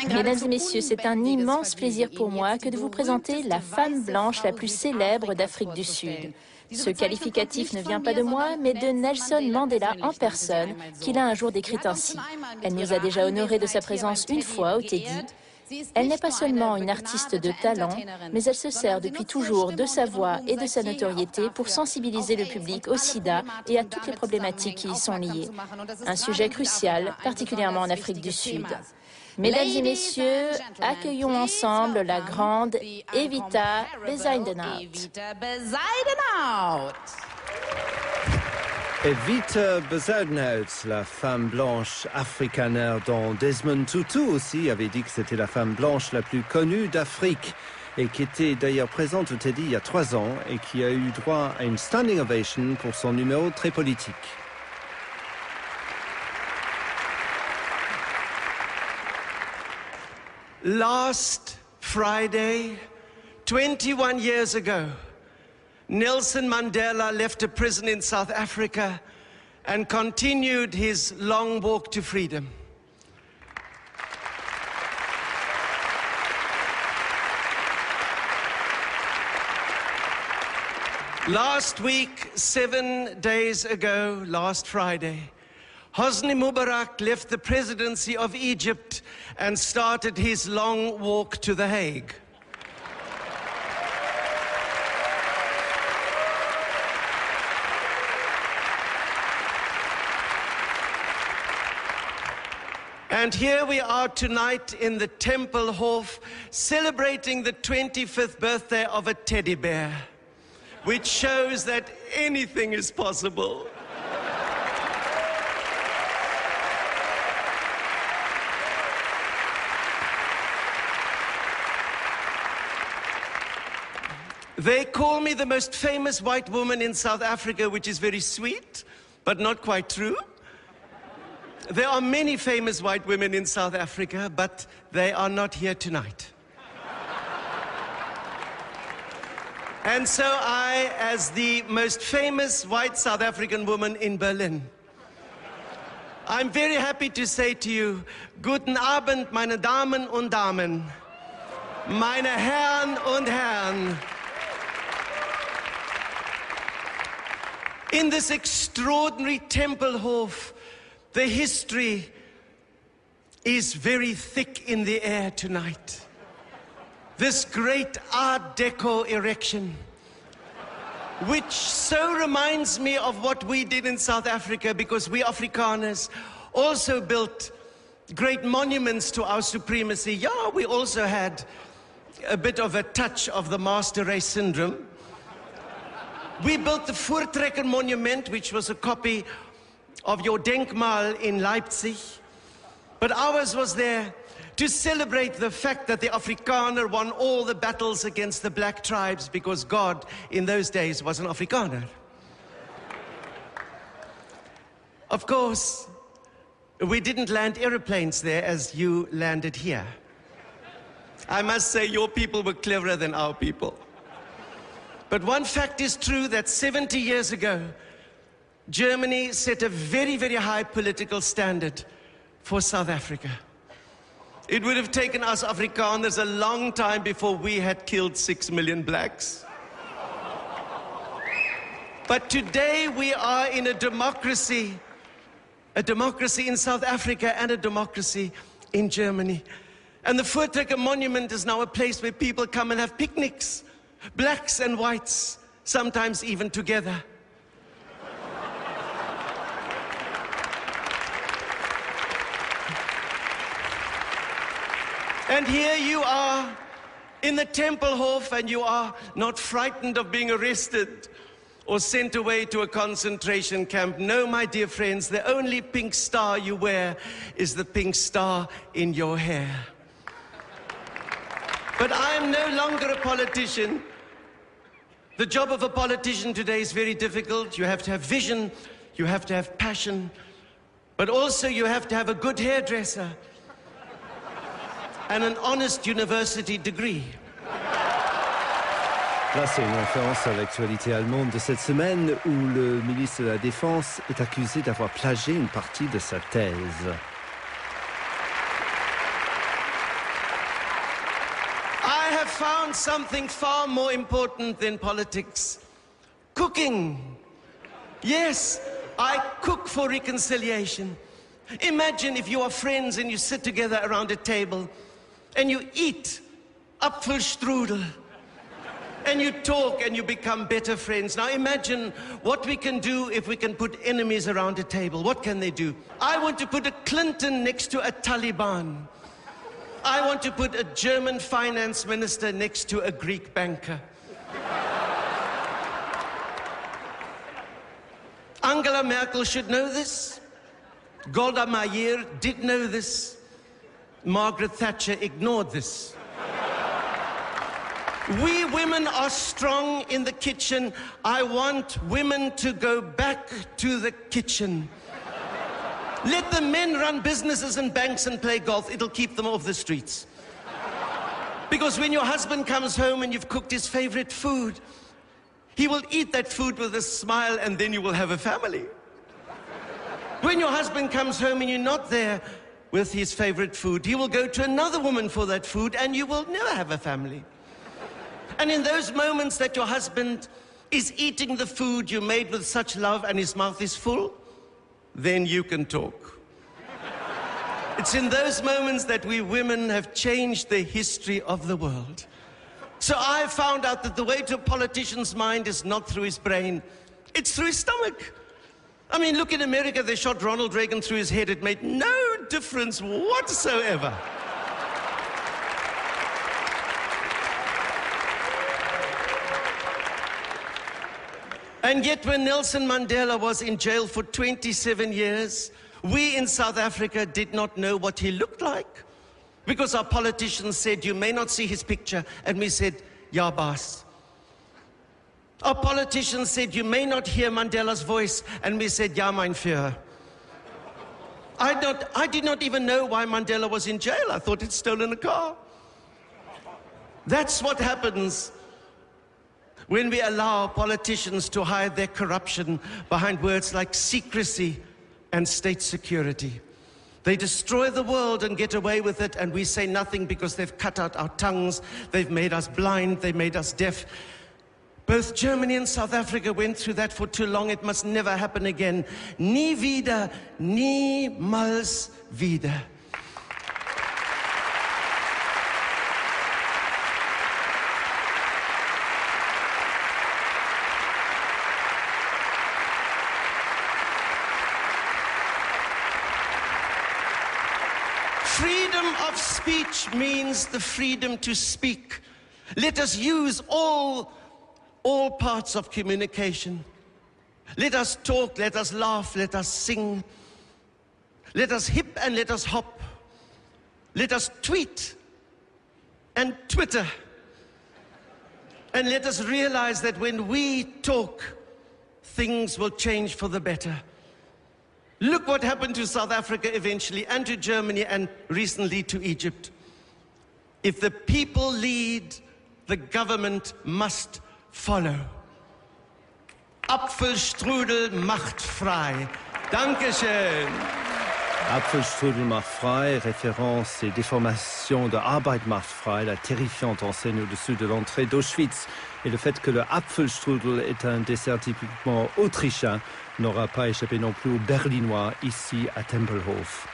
Mesdames et messieurs, c'est un immense plaisir pour moi que de vous présenter la femme blanche la plus célèbre d'Afrique du Sud. Ce qualificatif ne vient pas de moi, mais de Nelson Mandela en personne, qui l'a un jour décrite ainsi. Elle nous a déjà honorés de sa présence une fois au Teddy. Elle n'est pas seulement une artiste de talent, mais elle se sert depuis toujours de sa voix et de sa notoriété pour sensibiliser le public au sida et à toutes les problématiques qui y sont liées. Un sujet crucial, particulièrement en Afrique du Sud. Mesdames et messieurs, accueillons ensemble la grande Evita Bezuidenhout. Evita Bezuidenhout, la femme blanche afrikaner dont Desmond Tutu aussi avait dit que c'était la femme blanche la plus connue d'Afrique et qui était d'ailleurs présente au Teddy il y a 3 ans et qui a eu droit à une standing ovation pour son numéro très politique. Last Friday, 21 years ago, Nelson Mandela left a prison in South Africa and continued his long walk to freedom. Last week, 7 days ago, last Friday, Hosni Mubarak left the presidency of Egypt and started his long walk to The Hague. And here we are tonight in the Templehof, celebrating the 25th birthday of a teddy bear, which shows that anything is possible. They call me the most famous white woman in South Africa, which is very sweet, but not quite true. There are many famous white women in South Africa, but they are not here tonight. And so I, as the most famous white South African woman in Berlin, I'm very happy to say to you, Guten Abend, meine Damen und Damen, meine Herren und Herren. In this extraordinary Templehof, the history is very thick in the air tonight. This great Art Deco erection, which so reminds me of what we did in South Africa, because we Afrikaners also built great monuments to our supremacy. Yeah, we also had a bit of a touch of the master race syndrome. We built the Voortrekker Monument, which was a copy of your Denkmal in Leipzig. But ours was there to celebrate the fact that the Afrikaner won all the battles against the black tribes, because God in those days was an Afrikaner. Of course, we didn't land aeroplanes there as you landed here. I must say your people were cleverer than our people. But one fact is true, that 70 years ago, Germany set a very, very high political standard for South Africa. It would have taken us Afrikaners a long time before we had killed 6 million blacks. But today we are in a democracy in South Africa and a democracy in Germany. And the Voortrekker Monument is now a place where people come and have picnics, blacks and whites, sometimes even together. And here you are in the Templehof, and you are not frightened of being arrested or sent away to a concentration camp. No, my dear friends, the only pink star you wear is the pink star in your hair. But I am no longer a politician. The job of a politician today is very difficult. You have to have vision, you have to have passion, but also you have to have a good hairdresser and an honest university degree. Là, c'est une référence à l'actualité allemande de cette semaine où le ministre de la Défense est accusé d'avoir plagié une partie de sa thèse. found something far more important than politics. Cooking. Yes, I cook for reconciliation. Imagine if you are friends and you sit together around a table and you eat Apfelstrudel and you talk and you become better friends. Now imagine what we can do if we can put enemies around a table. What can they do? I want to put a Clinton next to a Taliban. I want to put a German finance minister next to a Greek banker. Angela Merkel should know this. Golda Meir did know this. Margaret Thatcher ignored this. We women are strong in the kitchen. I want women to go back to the kitchen. Let the men run businesses and banks and play golf. It'll keep them off the streets. Because when your husband comes home and you've cooked his favorite food, he will eat that food with a smile and then you will have a family. When your husband comes home and you're not there with his favorite food, he will go to another woman for that food and you will never have a family. And in those moments that your husband is eating the food you made with such love and his mouth is full, then you can talk. It's in those moments that we women have changed the history of the world. So I found out that the way to a politician's mind is not through his brain, it's through his stomach. I mean, look in America, they shot Ronald Reagan through his head. It made no difference whatsoever. And yet when Nelson Mandela was in jail for 27 years, we in South Africa did not know what he looked like. Because our politicians said, you may not see his picture, and we said, ja, baas. Our politicians said, you may not hear Mandela's voice, and we said, ja, mein Führer. I did not even know why Mandela was in jail. I thought he'd stolen a car. That's what happens when we allow politicians to hide their corruption behind words like secrecy and state security. They destroy the world and get away with it, and we say nothing because they've cut out our tongues, they've made us blind, they made us deaf. Both Germany and South Africa went through that for too long. It must never happen again. Nie wieder, niemals wieder. Freedom of speech means the freedom to speak. Let us use all parts of communication. Let us talk, let us laugh, let us sing. Let us hip and let us hop. Let us tweet and Twitter. And let us realize that when we talk, things will change for the better. Look what happened to South Africa eventually, and to Germany, and recently to Egypt. If the people lead, the government must follow. Apfelstrudel macht frei. Dankeschön. Apfelstrudel macht frei, référence et déformation de Arbeit macht frei, la terrifiante enseigne au-dessus de l'entrée d'Auschwitz. Et le fait que le Apfelstrudel est un dessert typiquement autrichien n'aura pas échappé non plus aux Berlinois ici à Templehof.